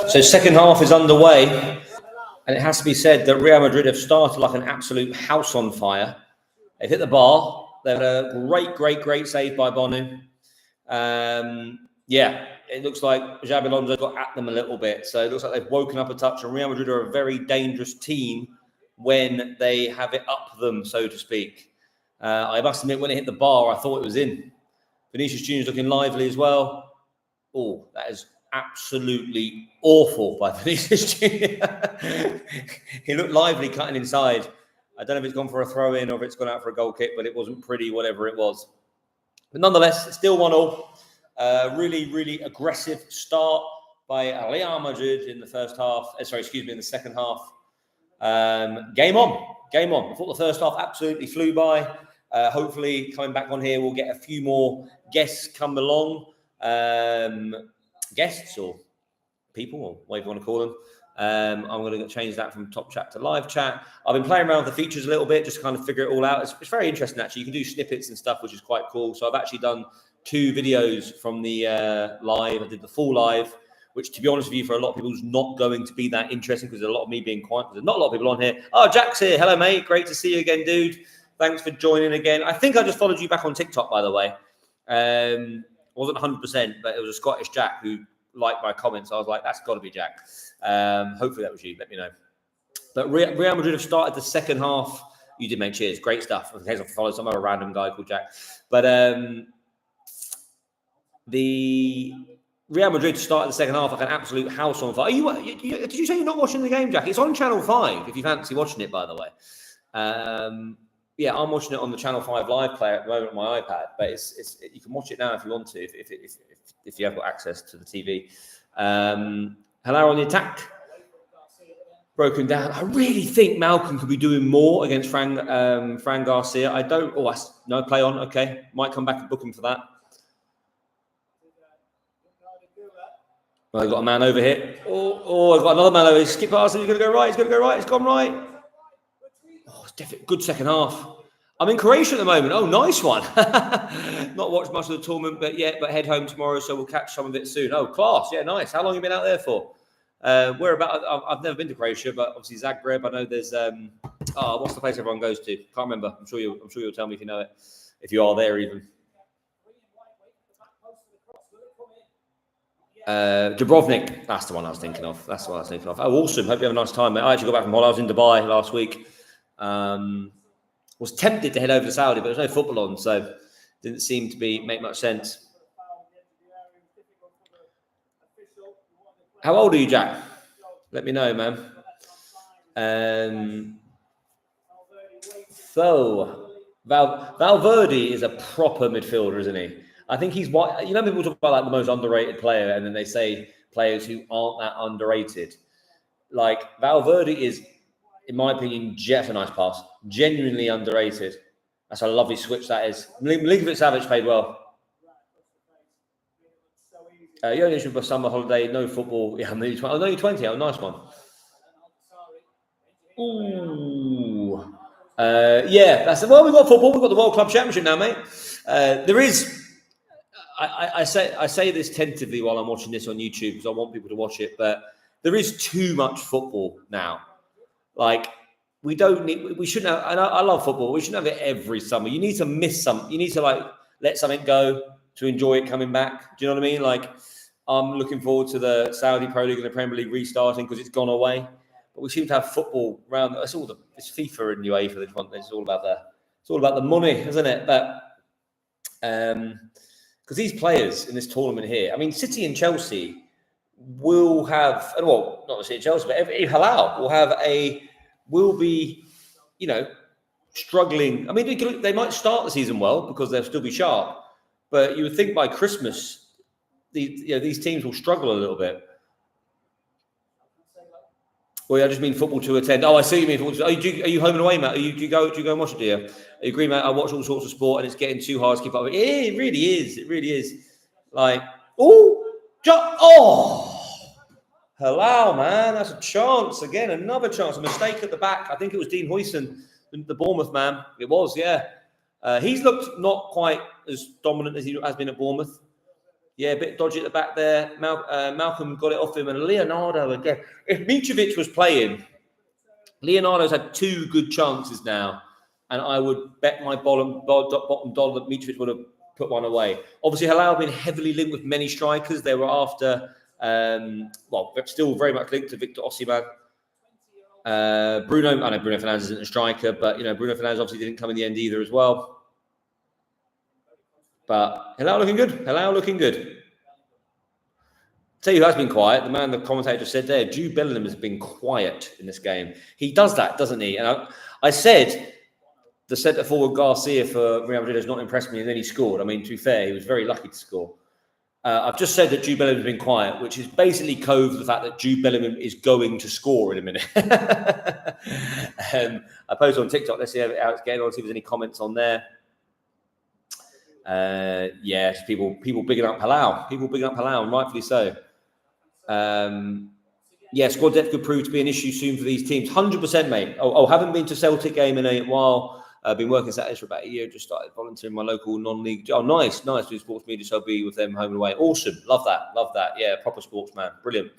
So second half is underway, and it has to be said that Real Madrid have started like an absolute house on fire. They've hit the bar. They've had a great save by Bonu. Yeah, it looks like Xabi Alonso got at them a little bit. So it looks like they've woken up a touch, and Real Madrid are a very dangerous team when they have it up them, so to speak. I must admit, when it hit the bar, I thought it was in. Vinicius Junior's looking lively as well. Oh, that is absolutely awful by Vinicius Junior. He looked lively cutting inside. I don't know if it's gone for a throw-in or if it's gone out for a goal kick, but it wasn't pretty, whatever it was. But nonetheless, it's still 1-1. Really aggressive start by Real Madrid in the first half. In the second half. Game on. I thought the first half absolutely flew by. Hopefully, coming back on here, we'll get a few more guests come along. Guests or people, or whatever you want to call them. I'm going to change that from top chat to live chat. I've been playing around with the features a little bit, just to kind of figure it all out. It's very interesting, actually. You can do snippets and stuff, which is quite cool. So I've actually done 2 videos from the live. I did the full live, which, to be honest with you, for a lot of people is not going to be that interesting because there's a lot of me being quiet. There's not a lot of people on here. Oh, Jack's here. Hello, mate. Great to see you again, dude. Thanks for joining again. I think I just followed you back on TikTok, by the way. Wasn't 100%, but it was a Scottish Jack who liked my comments. I was like, that's got to be Jack. Hopefully that was you. Let me know. But Real Madrid have started the second half. You did, mate. Cheers. Great stuff. In case I followed some other random guy called Jack. But the Real Madrid started the second half like an absolute house on fire. Did you say you're not watching the game, Jack? It's on Channel 5 if you fancy watching it, by the way. Yeah, I'm watching it on the Channel 5 live player at the moment on my iPad, but you can watch it now if you want to, if you have got access to the TV. Hilal on the attack, broken down. I really think Malcolm could be doing more against Fran Garcia. I don't. Oh, no play on. Okay, might come back and book him for that. Well, I've got a man over here. Oh, I've got another man over here. Skip past him. He's going to go right. It's gone right. Oh, it's definitely good second half. I'm in Croatia at the moment. Oh, nice one. Not watched much of the tournament, but head home tomorrow, so we'll catch some of it soon. Oh, class. Yeah, nice. How long have you been out there for? I've never been to Croatia, but obviously Zagreb. I know there's what's the place everyone goes to? Can't remember. I'm sure you'll tell me if you know it, if you are there even. Dubrovnik. That's the one I was thinking of. Oh, awesome. Hope you have a nice time, mate. I actually got back from holiday. I was in Dubai last week. Was tempted to head over to Saudi, but there's no football on, so didn't seem to make much sense. How old are you, Jack? Let me know, man. So Valverde is a proper midfielder, isn't he? I think he's what, you know, people talk about like the most underrated player, and then they say players who aren't that underrated. Like Valverde is, in my opinion, just a nice pass. Genuinely underrated. That's a lovely switch that is. Milinkovic-Savic played well. You're only for summer holiday, no football. Yeah, I'm nearly 20. Oh, no, you're 20. Oh, nice one. Ooh. Yeah, that's well. We've got football. We've got the World Club Championship now, mate. There is. I say this tentatively while I'm watching this on YouTube because I want people to watch it, but there is too much football now. Like we shouldn't have. And I love football. We shouldn't have it every summer. You need to miss some. You need to like let something go to enjoy it coming back. Do you know what I mean? Like I'm looking forward to the Saudi Pro League and the Premier League restarting because it's gone away. But we seem to have football around. It's FIFA and UEFA. It's all about the money, isn't it? But because these players in this tournament here, I mean, City and Chelsea will have, well, not City and Chelsea, but Hilal will be, you know, struggling. I mean, they might start the season well because they'll still be sharp, but you would think by Christmas, these teams will struggle a little bit. Well, I just mean football to attend. Oh, I see you mean football. Are you home and away, Matt? Do you go and watch it, do you? I agree, Matt. I watch all sorts of sport, and it's getting too hard to keep up with. It really is. It really is. Like, Hilal, man. That's a chance. Again, another chance. A mistake at the back. I think it was Dean Huijsen, the Bournemouth man. It was, yeah. He's looked not quite as dominant as he has been at Bournemouth. Yeah, a bit dodgy at the back there. Malcolm got it off him, and Leonardo again. If Mitrovic was playing, Leonardo's had 2 good chances now, and I would bet my bottom dollar that Mitrovic would have put one away. Obviously, Hilal been heavily linked with many strikers. They were after, still very much linked to Victor Osimhen. I know Bruno Fernandes isn't a striker, but Bruno Fernandes obviously didn't come in the end either as well. But Hilal looking good. Tell you who has been quiet. The man the commentator just said there, Jude Bellingham has been quiet in this game. He does that, doesn't he? And I said the centre forward Garcia for Real Madrid has not impressed me, and then he scored. I mean, to be fair, he was very lucky to score. I've just said that Jude Bellingham has been quiet, which is basically code for the fact that Jude Bellingham is going to score in a minute. I posted on TikTok. Let's see how it's getting on. See if there's any comments on there. Yes, people bigging up Hilal. And rightfully so. Squad depth could prove to be an issue soon for these teams. 100%, mate. Haven't been to Celtic game in a while. I've been working Saturdays for about a year. Just started volunteering in my local non-league. Oh, nice. Doing sports media, so I'll be with them home and away. Awesome. Love that. Yeah, proper sportsman. Brilliant.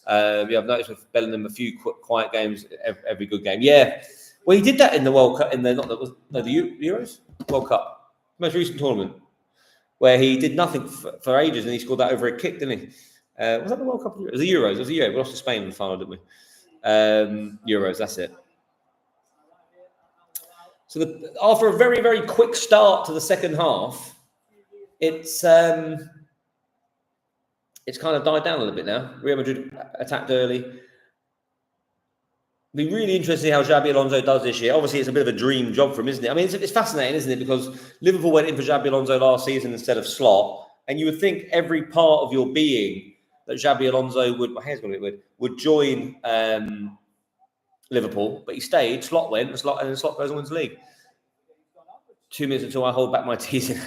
I've noticed with Bellingham a few quiet games, every good game. Yeah. Well, he did that in the World Cup, the Euros? World Cup. Most recent tournament, where he did nothing for ages, and he scored that over a kick, didn't he? Was that the World Cup? It was the Euros. It was the Euro. We lost to Spain in the final, didn't we? Euros, that's it. So after a very, very quick start to the second half, it's kind of died down a little bit now. Real Madrid attacked early. It'll be really interesting how Xabi Alonso does this year. Obviously, it's a bit of a dream job for him, isn't it? I mean, it's fascinating, isn't it? Because Liverpool went in for Xabi Alonso last season instead of Slot, and you would think every part of your being that Xabi Alonso would join Liverpool, but he stayed. Slot went, and Slot goes and wins the league. 2 minutes until I hold back my teasing.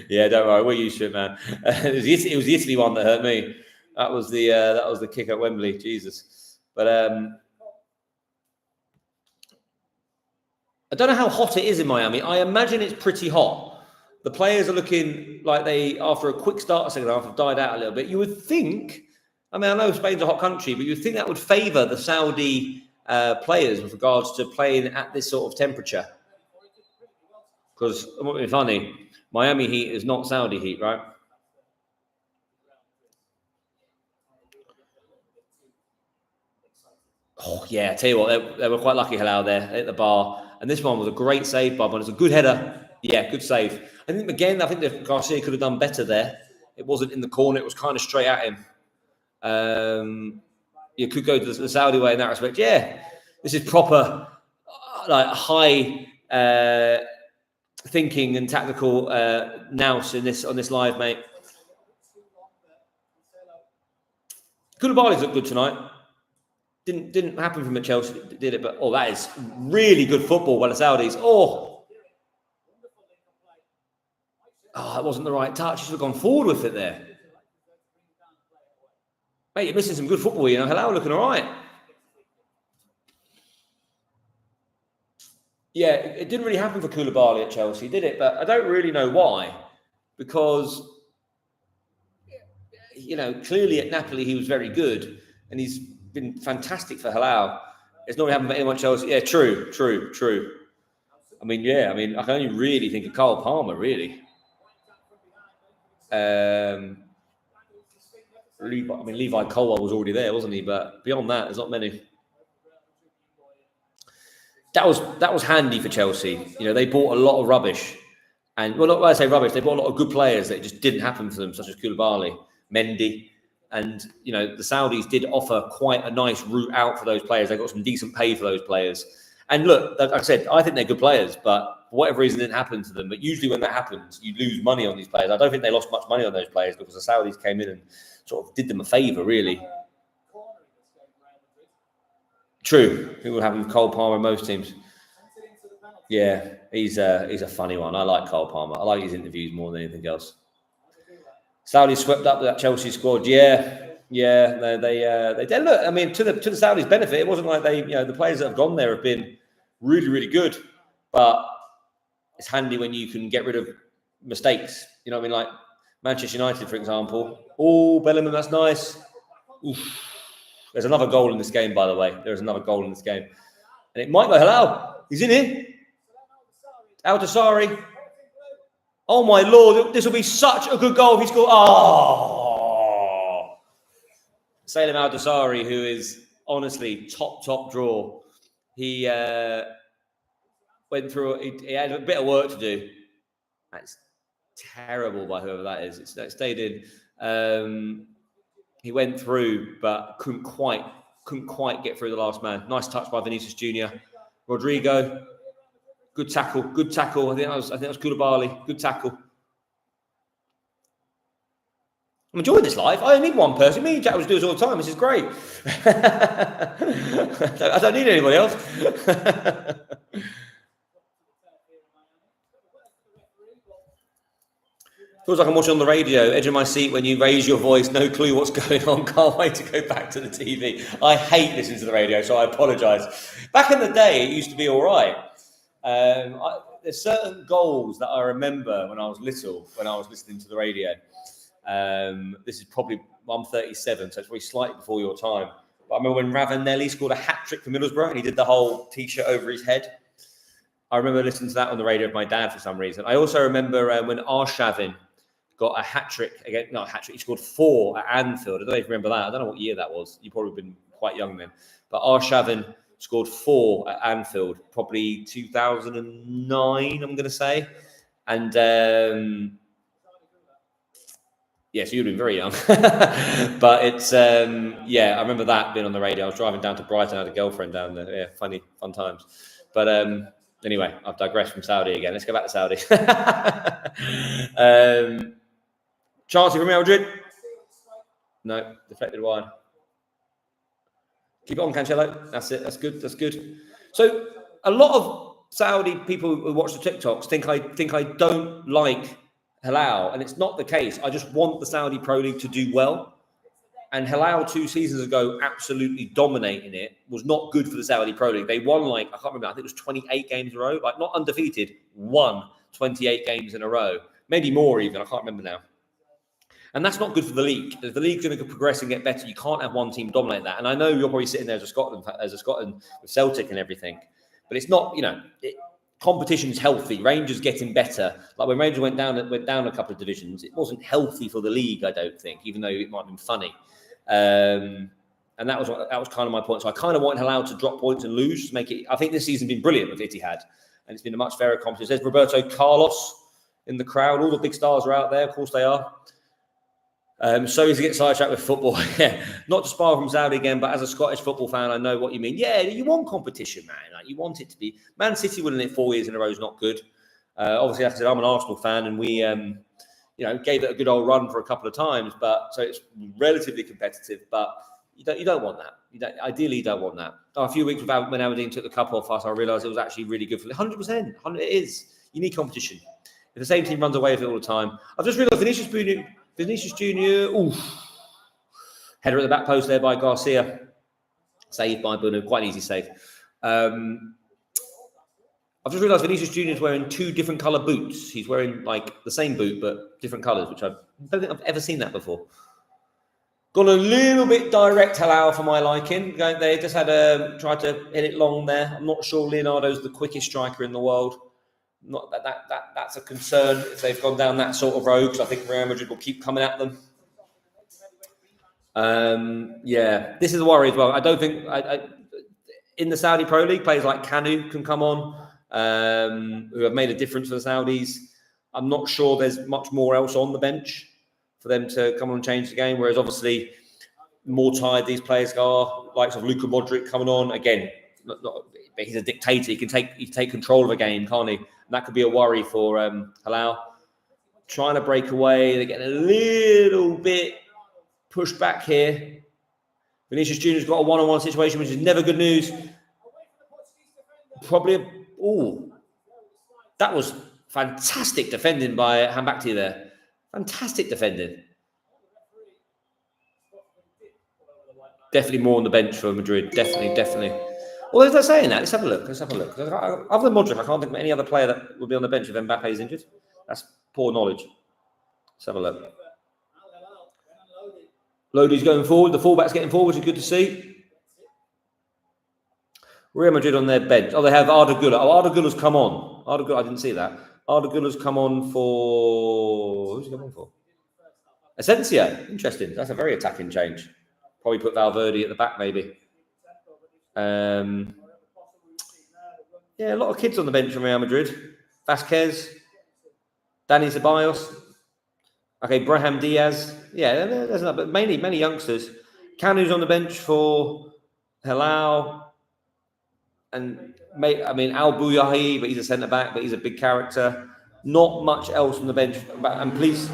Yeah, don't worry, we're used to it, man. It was the Italy one that hurt me. That was the kick at Wembley. Jesus, but I don't know how hot it is in Miami. I imagine it's pretty hot. The players are looking like they, after a quick start, second half, have died out a little bit. You would think, I know Spain's a hot country, but you would think that would favour the Saudi players with regards to playing at this sort of temperature. Because, it won't be funny, Miami heat is not Saudi heat, right? Oh, yeah, I tell you what, they were quite lucky, Hilal, there at the bar. And this one was a great save by one. It's a good header. Yeah, good save. I think that Garcia could have done better there. It wasn't in the corner. It was kind of straight at him. You could go to the Saudi way in that respect. Yeah, this is proper, high thinking and tactical nous on this live, mate. Koulibaly's looked good tonight. Didn't happen from at Chelsea, did it? But that is really good football by the Saudis. That wasn't the right touch. You should have gone forward with it there. Mate, you're missing some good football, Hilal looking all right. Yeah, it didn't really happen for Koulibaly at Chelsea, did it? But I don't really know why. Because, clearly at Napoli he was very good. And he's been fantastic for Hilal. It's not really happened for anyone at Chelsea. Yeah, true. I can only really think of Cole Palmer, really. Levi Colwill was already there, wasn't he? But beyond that, there's not many. That was handy for Chelsea. They bought a lot of rubbish, and not when I say rubbish, they bought a lot of good players that just didn't happen for them, such as Koulibaly, Mendy, and the Saudis did offer quite a nice route out for those players. They got some decent pay for those players. And look, like I said, I think they're good players, but for whatever reason, it didn't happen to them. But usually when that happens, you lose money on these players. I don't think they lost much money on those players because the Saudis came in and sort of did them a favour, really. True. It will happen with Cole Palmer in most teams. Yeah, he's a funny one. I like Cole Palmer. I like his interviews more than anything else. Saudis swept up that Chelsea squad. Yeah. They did. Look, I mean, to the Saudis' benefit, it wasn't like the players that have gone there have been really, really good. But it's handy when you can get rid of mistakes. You know what I mean? Like Manchester United, for example. Oh, Bellingham, that's nice. Oof. There's another goal in this game, by the way. There's another goal in this game. And it might go, Hilal. He's in here. Al-Dasari. Oh, my Lord. This will be such a good goal if he scores. Oh. Salem Al-Dasari, who is honestly top draw. He went through, he had a bit of work to do. That's terrible by whoever that is. It stayed in. He went through, but couldn't quite get through the last man. Nice touch by Vinicius Junior. Rodrigo, good tackle. I think that was Koulibaly. Good tackle. I'm enjoying this life. I only need one person. Me and Jack was doing this all the time. This is great. I don't need anybody else. Feels like I'm watching on the radio, edge of my seat when you raise your voice, no clue what's going on, can't wait to go back to the TV. I hate listening to the radio, so I apologise. Back in the day, it used to be all right. There's certain goals that I remember when I was little, when I was listening to the radio. This is probably, I'm 37, so it's probably slightly before your time. But I remember when Ravanelli scored a hat-trick for Middlesbrough, and he did the whole T-shirt over his head. I remember listening to that on the radio with my dad for some reason. I also remember when Arshavin got a hat-trick again. Not a hat-trick. He scored 4 at Anfield. I don't know if you remember that. I don't know what year that was. You've probably been quite young then. But Arshavin scored 4 at Anfield, probably 2009, I'm going to say. And, yeah, so you'd have been very young. But it's, yeah, I remember that being on the radio. I was driving down to Brighton. I had a girlfriend down there. Yeah, fun times. But anyway, I've digressed from Saudi again. Let's go back to Saudi. Chance from Real Madrid. No, deflected wide. Keep it on, Cancelo. That's it. That's good. So a lot of Saudi people who watch the TikToks think I don't like Hilal, and it's not the case. I just want the Saudi Pro League to do well. And Hilal 2 seasons ago, absolutely dominating it, was not good for the Saudi Pro League. They won I can't remember, I think it was 28 games in a row. Not undefeated, won 28 games in a row. Maybe more even, I can't remember now. And that's not good for the league. If the league's going to progress and get better, you can't have one team dominate that. And I know you're probably sitting there as a Scotland with Celtic and everything. But it's not, competition's healthy. Rangers getting better. Like when Rangers went down a couple of divisions, it wasn't healthy for the league, I don't think, even though it might have been funny. And that was kind of my point. So I kind of want Hilal to drop points and lose, to make it. I think this season's been brilliant with Etihad, and it's been a much fairer competition. There's Roberto Carlos in the crowd. All the big stars are out there. Of course they are. So easy to get sidetracked with football. Yeah, not to spar from Saudi again, but as a Scottish football fan, I know what you mean. Yeah, you want competition, man. You want it to be. Man City winning it 4 years in a row is not good. Obviously, like I said, I'm an Arsenal fan, and we, gave it a good old run for a couple of times. But so it's relatively competitive. But you don't want that. Ideally, you don't want that. A few weeks without when Aberdeen took the cup off us, I realised it was actually really good for 100%. It is. You need competition. If the same team runs away with it all the time, I've just realised Vinicius Junior, header at the back post there by Garcia. Saved by Bruno, quite an easy save. I've just realised Vinicius Junior is wearing 2 different colour boots. He's wearing the same boot, but different colours, which I don't think I've ever seen that before. Gone a little bit direct, Hilal, for my liking. They just had tried to hit it long there. I'm not sure Leonardo's the quickest striker in the world. Not that's a concern if they've gone down that sort of road, because I think Real Madrid will keep coming at them. Yeah, this is a worry as well. I don't think in the Saudi Pro League, players like Kanu can come on, who have made a difference for the Saudis. I'm not sure there's much more else on the bench for them to come on and change the game. Whereas obviously, more tired these players are, likes of Luka Modric coming on again. But he's a dictator. He can take control of a game, can't he? And that could be a worry for Hilal. Trying to break away. They're getting a little bit pushed back here. Vinicius Junior's got a one-on-one situation, which is never good news. That was fantastic defending by Hambakti there. Fantastic defending. Definitely more on the bench for Madrid. Definitely. Well, they're saying that. Let's have a look. Other than Modric, I can't think of any other player that would be on the bench if Mbappe is injured. That's poor knowledge. Let's have a look. Lodi's going forward. The fullback's getting forward, which is good to see. Real Madrid on their bench. Oh, they have Arda Güler. Oh, Arda Güler's come on. Arda Güler, I didn't see that. Arda Güler's come on for... Who's he come on for? Asensio. Interesting. That's a very attacking change. Probably put Valverde at the back, maybe. Yeah, a lot of kids on the bench from Real Madrid. Vasquez, Dani Ceballos. Okay, Brahim Diaz. Yeah, there's not, but mainly many youngsters. Canu's on the bench for Hilal. And Al Bouyahi, but he's a centre back, but he's a big character. Not much else on the bench. And please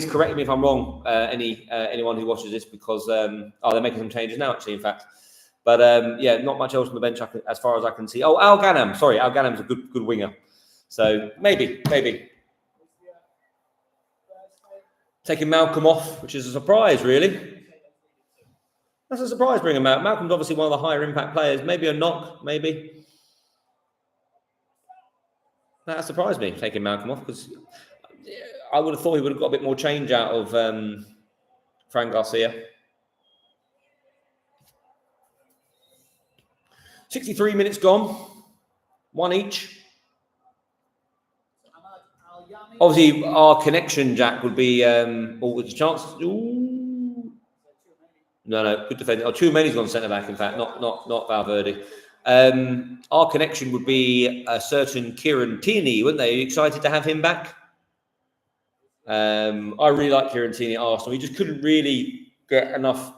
correct me if I'm wrong. Anyone who watches this, because they're making some changes now. Actually, in fact, but yeah, not much else on the bench as far as I can see. Oh, Al Ghanam. Sorry, Al Ghanam's a good winger. So maybe taking Malcolm off, which is a surprise, really. That's a surprise bringing him out. Malcolm's obviously one of the higher impact players. Maybe a knock, maybe. That surprised me, taking Malcolm off, because I would have thought he would have got a bit more change out of Fran Garcia. 63 minutes gone. One each. Obviously, our connection, Jack, would be with a chance. Ooh. No, good defender. Oh, Tchouameni's gone centre back. In fact, not Valverde. Our connection would be a certain Kieran Tierney, wouldn't they? Are you excited to have him back? I really like Kieran Tierney at Arsenal. He just couldn't really get enough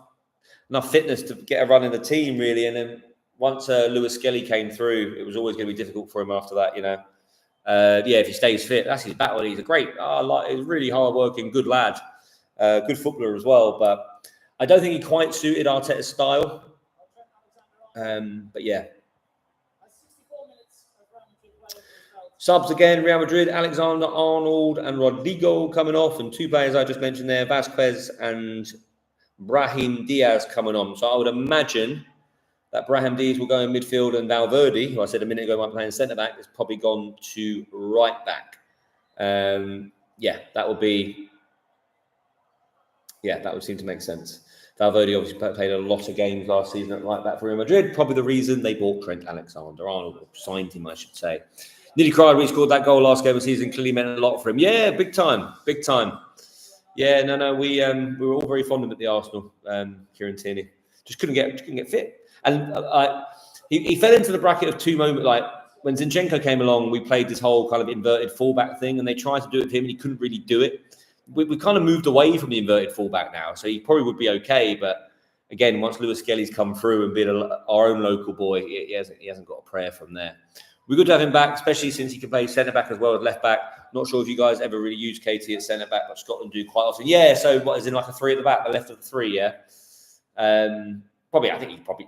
fitness to get a run in the team, really. And then once Lewis Skelly came through, it was always going to be difficult for him after that, you know. If he stays fit, that's his battle. He's a great, he's really hard-working, good lad, good footballer as well. But I don't think he quite suited Arteta's style. But yeah. Subs again, Real Madrid, Alexander-Arnold and Rodrigo coming off, and two players I just mentioned there, Vasquez and Brahim Diaz coming on. So I would imagine that Brahim Diaz will go in midfield, and Valverde, who I said a minute ago might be playing centre-back, has probably gone to right-back. That would seem to make sense. Valverde obviously played a lot of games last season at right-back for Real Madrid, probably the reason they bought Trent Alexander-Arnold, or signed him, I should say. Nearly cried when he scored that goal last game of the season, clearly meant a lot for him. Yeah, big time. Yeah, no, we were all very fond of him at the Arsenal, Kieran Tierney. Just couldn't get fit. And he fell into the bracket of two moments. Like when Zinchenko came along, we played this whole kind of inverted fullback thing, and they tried to do it with him, and he couldn't really do it. We kind of moved away from the inverted fullback now, so he probably would be okay. But again, once Lewis Skelly's come through and been our own local boy, he hasn't got a prayer from there. We're good to have him back, especially since he can play centre back as well as left back. Not sure if you guys ever really use KT at centre back, but Scotland do quite often. Yeah, so what is in like a three at the back, the left of the three? Yeah. I can imagine he can probably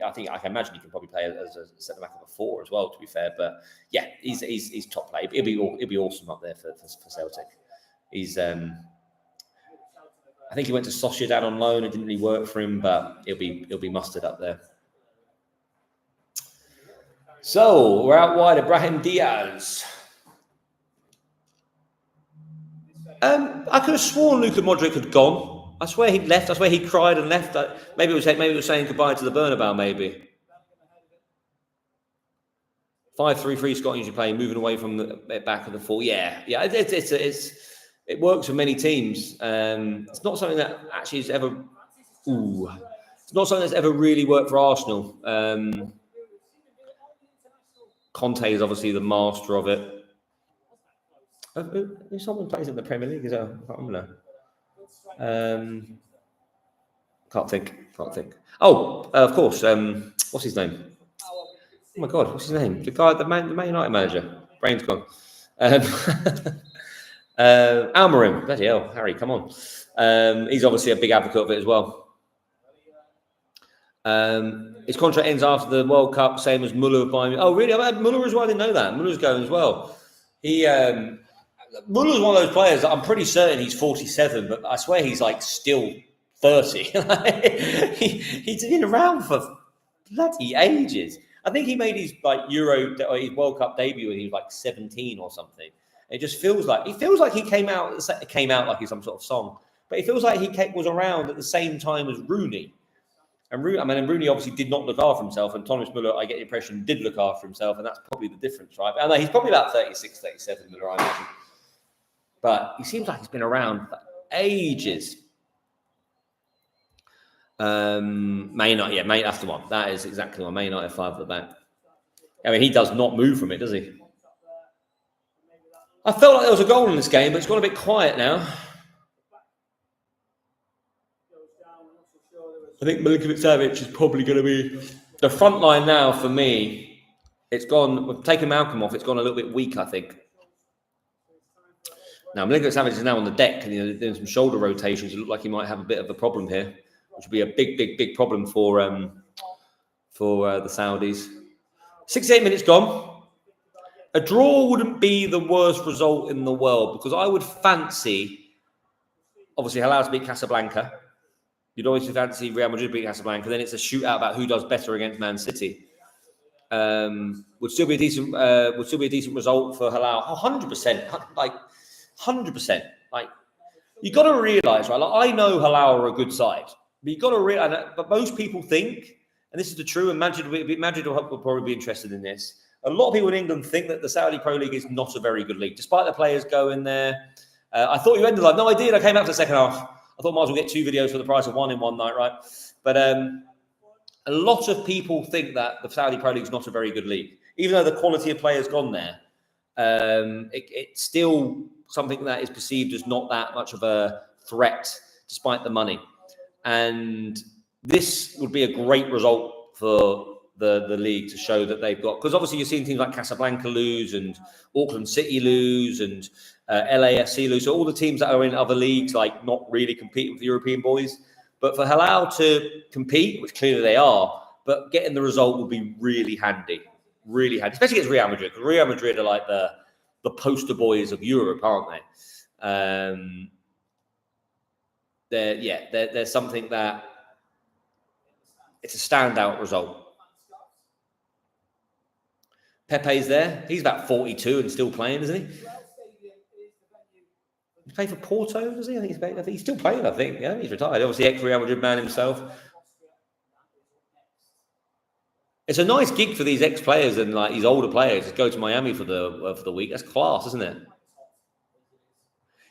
play as a centre back of a four as well. To be fair, but yeah, he's top play. He'll be awesome up there for Celtic. He's I think he went to Sociedad on loan. It didn't really work for him, but he'll be mustard up there. So we're out wide. Brahim Diaz. I could have sworn Luka Modric had gone. I swear he'd left. I swear he cried and left. Maybe it was saying goodbye to the Bernabeu. Maybe 5-3-3. Scott usually playing, moving away from the back of the four. Yeah. It works for many teams. It's not something that actually has ever. It's not something that's ever really worked for Arsenal. Conte is obviously the master of it. If someone plays in the Premier League, I don't know. Can't think. Oh, of course. What's his name? Oh my God, what's his name? The guy, the Man United manager. Brain's gone. Almarin. Bloody hell, Harry, come on. He's obviously a big advocate of it as well. His contract ends after the World Cup, same as Muller buying. Oh, really? I've had Muller as well. I didn't know that. Muller's going as well. Muller's one of those players that I'm pretty certain he's 47, but I swear he's like still 30. He's been around for bloody ages. I think he made his his World Cup debut when he was like 17 or something. It just feels like he came out like he's some sort of song, but it feels like he was around at the same time as Rooney. And Rooney obviously did not look after himself, and Thomas Müller, I get the impression, did look after himself, and that's probably the difference, right? I know he's probably about 36, 37, Müller, I imagine. But he seems like he's been around for ages. Man United, that's the one. That is exactly the one. Man United 5 at the back. I mean, he does not move from it, does he? I felt like there was a goal in this game, but it's got a bit quiet now. I think Milinkovic-Savic is probably going to be the front line now for me. It's gone. We've taken Malcolm off. It's gone a little bit weak, I think. Now Milinkovic-Savic is now on the deck and doing some shoulder rotations. It looks like he might have a bit of a problem here, which would be a big problem for the Saudis. 68 minutes gone. A draw wouldn't be the worst result in the world because I would fancy, obviously, Hilal to beat Casablanca. You'd always fancy Real Madrid beat Casablanca. Then it's a shootout about who does better against Man City. Would still be a decent result for Hilal. 100%, like 100%. Like you got to realize, right? Like I know Hilal are a good side, but you got to realize. But most people think, and this is the true, and Madrid will probably be interested in this. A lot of people in England think that the Saudi Pro League is not a very good league, despite the players going there. I thought you ended like, no, I did. I came out for the second half. I thought I might as well get 2 videos for the price of 1 in one night, right? But a lot of people think that the Saudi Pro League is not a very good league. Even though the quality of players gone there, it's still something that is perceived as not that much of a threat, despite the money. And this would be a great result for the league to show that they've got, because obviously you're seeing teams like Casablanca lose and Auckland City lose and LAFC lose. So all the teams that are in other leagues, like not really competing with the European boys. But for Hilal to compete, which clearly they are, but getting the result will be really handy, especially against Real Madrid. Because Real Madrid are like the poster boys of Europe, aren't they? They're something that it's a standout result. Pepe's there. He's about 42 and still playing, isn't he? He played for Porto, does he? I think he's still playing, I think. Yeah, he's retired. Obviously, ex-Real Madrid man himself. It's a nice gig for these ex-players and like these older players to go to Miami for the week. That's class, isn't it?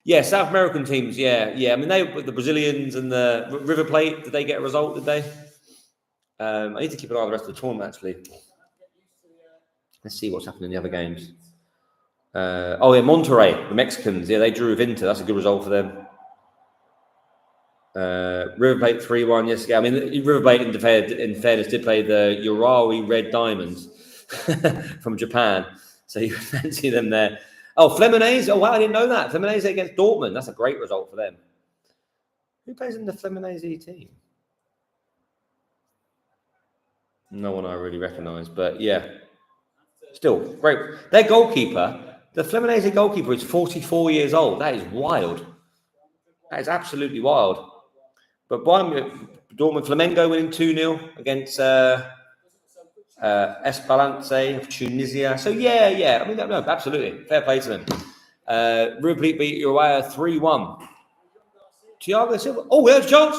Yeah, South American teams, yeah. I mean, the Brazilians and the River Plate, did they get a result, did they? I need to keep an eye on the rest of the tournament, actually. Let's see what's happening in the other games. Monterrey, the Mexicans. Yeah, they drew with Inter. That's a good result for them. River Plate 3-1 yesterday. I mean, River Plate, in fairness, did play the Urawa Red Diamonds from Japan. So you fancy them there. Oh, Fluminense. Oh, wow, I didn't know that. Fluminense against Dortmund. That's a great result for them. Who plays in the Fluminense team? No one I really recognise, but yeah. Still, great. Their goalkeeper, the Fluminense goalkeeper, is 44 years old. That is wild. That is absolutely wild. But Dortmund Flamengo winning 2-0 against Esperance of Tunisia. So, yeah. I mean, no, absolutely. Fair play to them. River Plate beat Urawa 3-1. Thiago Silva. Oh, there's a chance.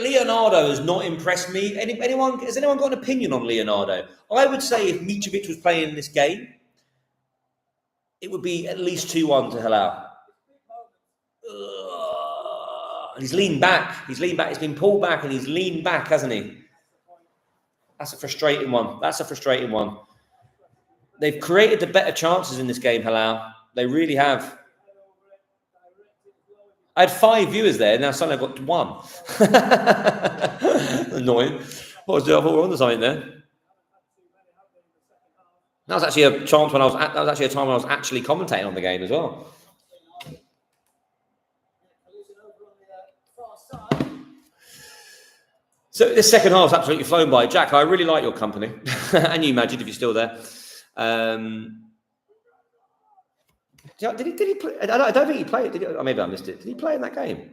Leonardo has not impressed me. Has anyone got an opinion on Leonardo? I would say if Mitrovic was playing in this game, it would be at least 2-1 to Hilal. He's leaned back. He's been pulled back and he's leaned back, hasn't he? That's a frustrating one. They've created the better chances in this game, Hilal. They really have. I had 5 viewers there. Now suddenly I've got 1. Annoying. I thought we were on to something there. That was actually a chance when that was actually a time when I was actually commentating on the game as well. So this second half's absolutely flown by. Jack, I really like your company, and you, Majid, if you're still there. Did he play? I don't think he played. Did he? Oh, maybe I missed it. Did he play in that game?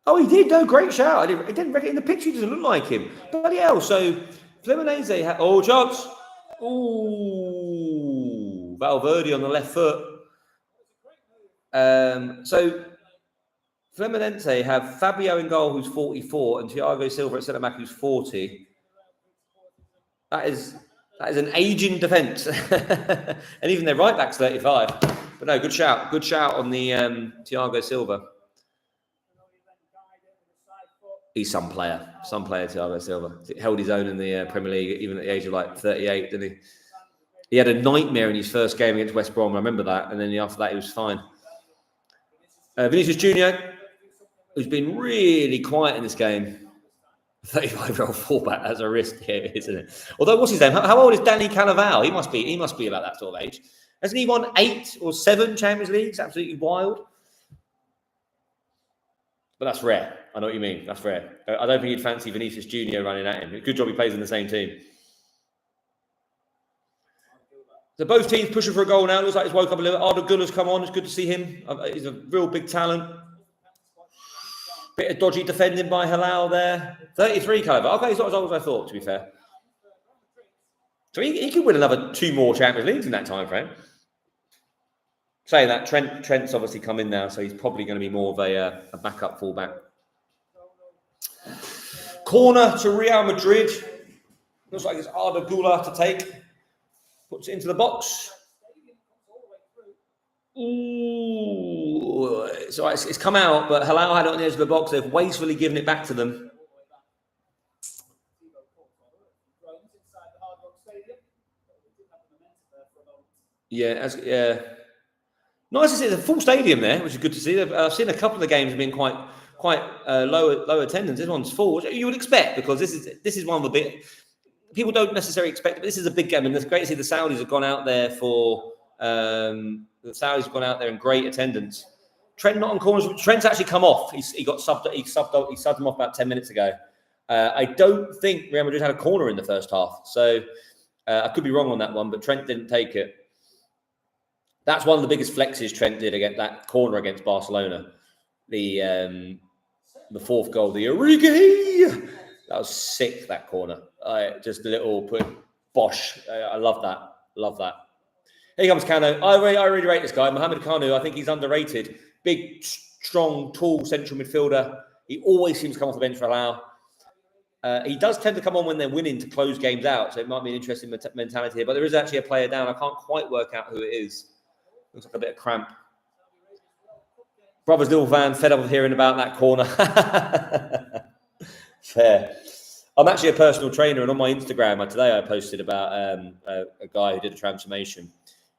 Oh, he did. No, great shout. I didn't reckon in the picture. He doesn't look like him. Bloody hell. So Fluminense had chance. Ooh, Valverde on the left foot. So Fluminense have Fabio in goal, who's 44, and Thiago Silva at centre back, who's 40. That is an aging defence, and even their right back's 35. But no, good shout on the Thiago Silva. He's some player, Thiago Silva. He held his own in the Premier League, even at the age of like 38, didn't he? He had a nightmare in his first game against West Brom, I remember that, and then after that he was fine. Vinicius Junior, who's been really quiet in this game. 35-year-old fullback, that's a risk here, isn't it? Although, what's his name? How old is Danny Cannavale? He must be about that sort of age. Hasn't he won 8 or 7 Champions Leagues? Absolutely wild. But that's rare. I know what you mean. That's rare. I don't think you'd fancy Vinicius Junior running at him. Good job he plays in the same team. So both teams pushing for a goal now. Looks like he's woke up a little bit. Arda Güller's come on. It's good to see him. He's a real big talent. Bit of dodgy defending by Hilal there. 33 caliber. Okay, he's not as old as I thought, to be fair. So he could win another 2 more Champions Leagues in that time frame. Saying that, Trent's obviously come in now, so he's probably going to be more of a backup fullback. Corner to Real Madrid. Looks like it's Arda Güler to take. Puts it into the box. Ooh, so it's come out, but Hilal had it on the edge of the box. They've wastefully given it back to them. Yeah, nice to see. It's a full stadium there, which is good to see. I've seen a couple of the games being quite low attendance. This one's full, which you would expect, because this is one of the big. People don't necessarily expect it, but this is a big game, and it's great to see the Saudis have gone out there for. The Saudis have gone out there in great attendance. Trent not on corners. Trent's actually come off. He got subbed. He subbed him off about 10 minutes ago. I don't think Real Madrid had a corner in the first half, so I could be wrong on that one. But Trent didn't take it. That's one of the biggest flexes Trent did against that corner against Barcelona. The 4th goal, the Origi. That was sick. That corner. Just a little put bosh. I love that. Love that. Here comes Kanu. I really rate this guy, Mohamed Kanu. I think he's underrated. Big, strong, tall central midfielder. He always seems to come off the bench for Hilal. He does tend to come on when they're winning to close games out, so it might be an interesting mentality here. But there is actually a player down. I can't quite work out who it is. Looks like a bit of cramp. Brother's little van, fed up of hearing about that corner. Fair. I'm actually a personal trainer, and on my Instagram today I posted about a guy who did a transformation.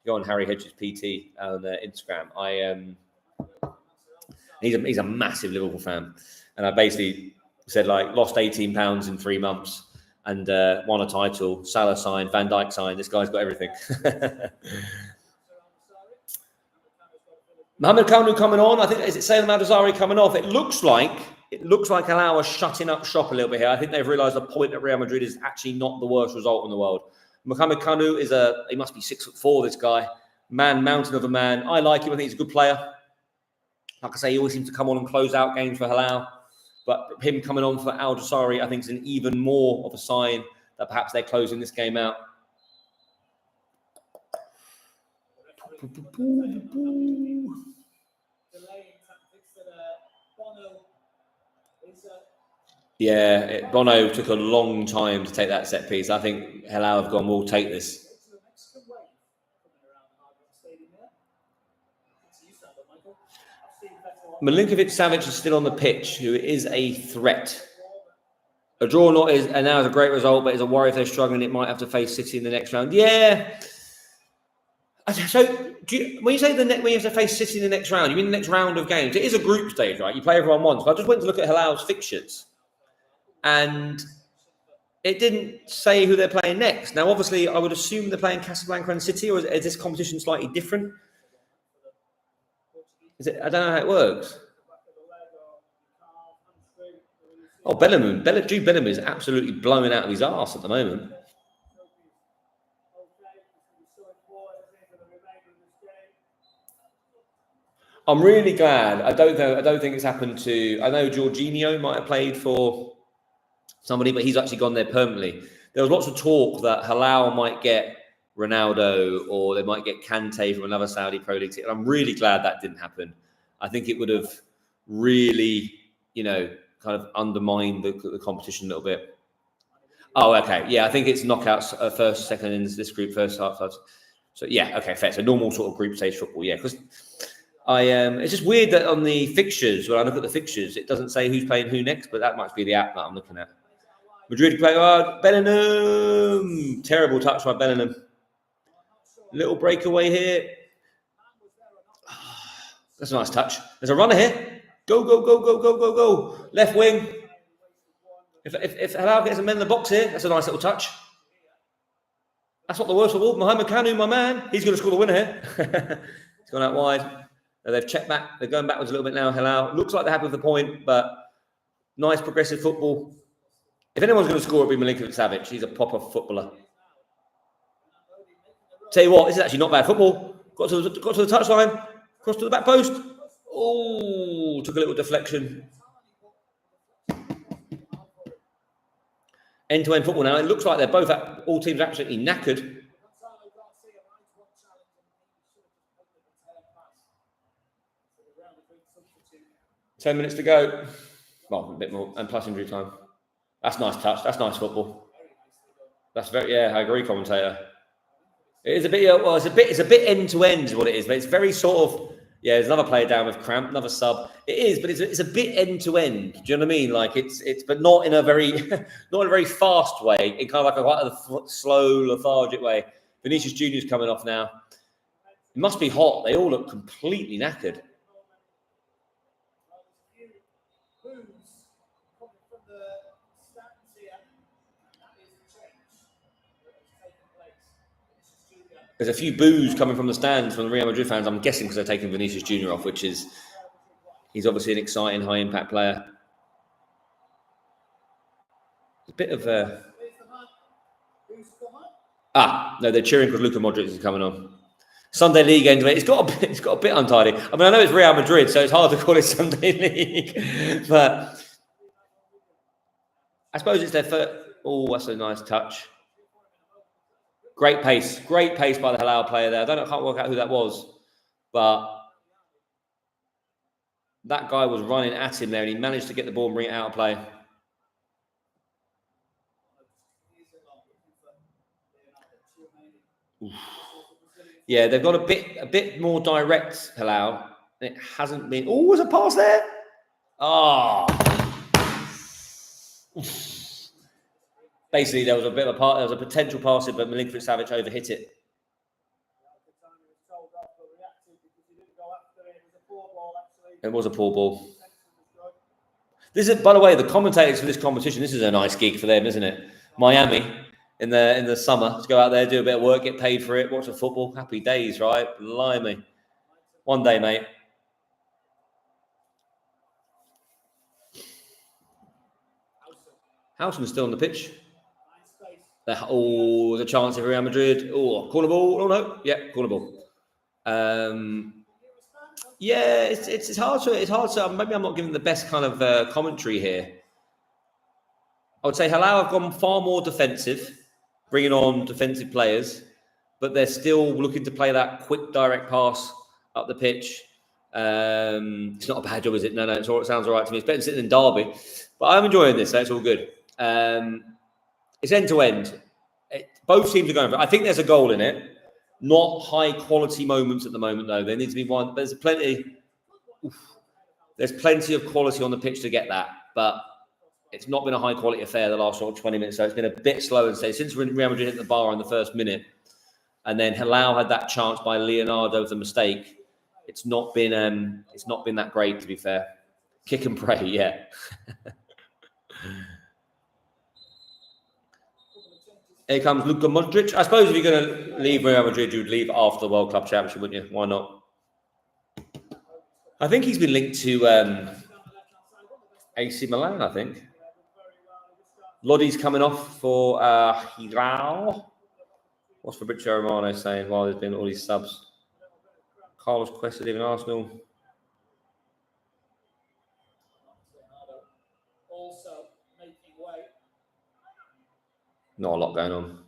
Go on Harry Hedges PT on Instagram. He's a massive Liverpool fan, and I basically said lost 18 pounds in 3 months and won a title. Salah signed, Van Dijk signed. This guy's got everything. Mohamed Kanu coming on. I think, is it Salem Al-Dazari coming off? It looks like Hilal are shutting up shop a little bit here. I think they've realised the point at Real Madrid is actually not the worst result in the world. Mohamed Kanu he must be 6'4", this guy. Mountain of a man. I like him. I think he's a good player. Like I say, he always seems to come on and close out games for Hilal. But him coming on for Al-Dazari, I think, is an even more of a sign that perhaps they're closing this game out. Yeah, Bono took a long time to take that set piece. I think Hilal have gone, we'll take this. Milinkovic-Savic is still on the pitch, who is a threat. A draw now is a great result, but it's a worry if they're struggling. It might have to face City in the next round. Yeah. So, when you say when you have to face City in the next round, you mean the next round of games? It is a group stage, right? You play everyone once. But I just went to look at Hilal's fixtures, and it didn't say who they're playing next. Now, obviously, I would assume they're playing Casablanca and City, or is this competition slightly different? I don't know how it works. Oh, Jude Bellingham is absolutely blowing out of his arse at the moment. I'm really glad. I don't think it's happened to. I know Jorginho might have played for somebody, but he's actually gone there permanently. There was lots of talk that Hilal might get Ronaldo or they might get Kante from another Saudi Pro League team. And I'm really glad that didn't happen. I think it would have really, kind of undermined the competition a little bit. Oh, okay. Yeah, I think it's knockouts, first, second in this group, first half. So, yeah, okay, fair. So normal sort of group stage football, yeah. Because it's just weird that on the fixtures, when I look at the fixtures, it doesn't say who's playing who next, but that might be the app that I'm looking at. Madrid play Bellingham. Terrible touch by Bellingham. Little breakaway here. That's a nice touch. There's a runner here. Go, go, go, go, go, go, go. Left wing. If Hilal gets a man in the box here, that's a nice little touch. That's not the worst of all. Mohamed Kanu, my man, he's going to score the winner here. He's gone out wide. They've checked back. They're going backwards a little bit now, Hilal. Looks like they're happy with the point, but nice progressive football. If anyone's going to score, it'll be Milinkovic-Savic. He's a proper footballer. Tell you what, this is actually not bad football. Got to the touchline, crossed to the back post. Oh, took a little deflection. End-to-end football now. It looks like they're both, all teams are absolutely knackered. Ten minutes to go. Well, a bit more, and plus injury time. That's nice touch. That's nice football. That's very, I agree, commentator. It is a bit, it's a bit end-to-end is what it is, but it's very sort of, there's another player down with cramp, another sub. It is, but it's a bit end-to-end. Do you know what I mean? Like it's, but not in a very, not in a very fast way. In kind of like quite a slow, lethargic way. Vinicius Junior's coming off now. It must be hot. They all look completely knackered. There's a few boos coming from the stands from the Real Madrid fans. I'm guessing because they're taking Vinicius Junior off, which is, he's obviously an exciting, high-impact player. A bit of a... no, they're cheering because Luka Modric is coming on. Sunday League end of it. It's got a bit untidy. I mean, I know it's Real Madrid, so it's hard to call it Sunday League. But I suppose it's their first... Oh, that's a nice touch. Great pace by the Hilal player there. I can't work out who that was, but that guy was running at him there and he managed to get the ball and bring it out of play. Oof. Yeah, they've got a bit more direct Hilal. It hasn't been. Oh, was a pass there? Oh. Basically, there was a bit of there was a potential pass in, but Milinkovic-Savic overhit it. It was a poor ball. This is, by the way, the commentators for this competition. This is a nice gig for them, isn't it? Miami in the summer to go out there, do a bit of work, get paid for it, watch the football. Happy days, right? Blimey. One day, mate. Houseman's still on the pitch. Oh, there's a chance of Real Madrid. Oh, corner ball. Oh, no. Yeah, corner ball. Yeah, it's hard to. Maybe I'm not giving the best kind of commentary here. I would say Hilal have gone far more defensive, bringing on defensive players, but they're still looking to play that quick, direct pass up the pitch. It's not a bad job, is it? No, it sounds all right to me. It's better than sitting in Derby, but I'm enjoying this. So it's all good. It's end to end. Both teams are going for it. I think there's a goal in it. Not high quality moments at the moment, though. There needs to be one. There's plenty of quality on the pitch to get that, but it's not been a high quality affair the last sort of 20 minutes. So it's been a bit slow and steady since Real Madrid hit the bar in the first minute, and then Hilal had that chance by Leonardo with a mistake. It's not been that great, to be fair. Kick and pray, yeah. Here comes Luka Modric. I suppose if you're going to leave Real Madrid, you'd leave after the World Club Championship, wouldn't you? Why not? I think he's been linked to AC Milan, I think. Lodi's coming off for Hilal. What's Fabrizio Romano saying while there's been all these subs? Carlos Cuesta leaving Arsenal. Not a lot going on.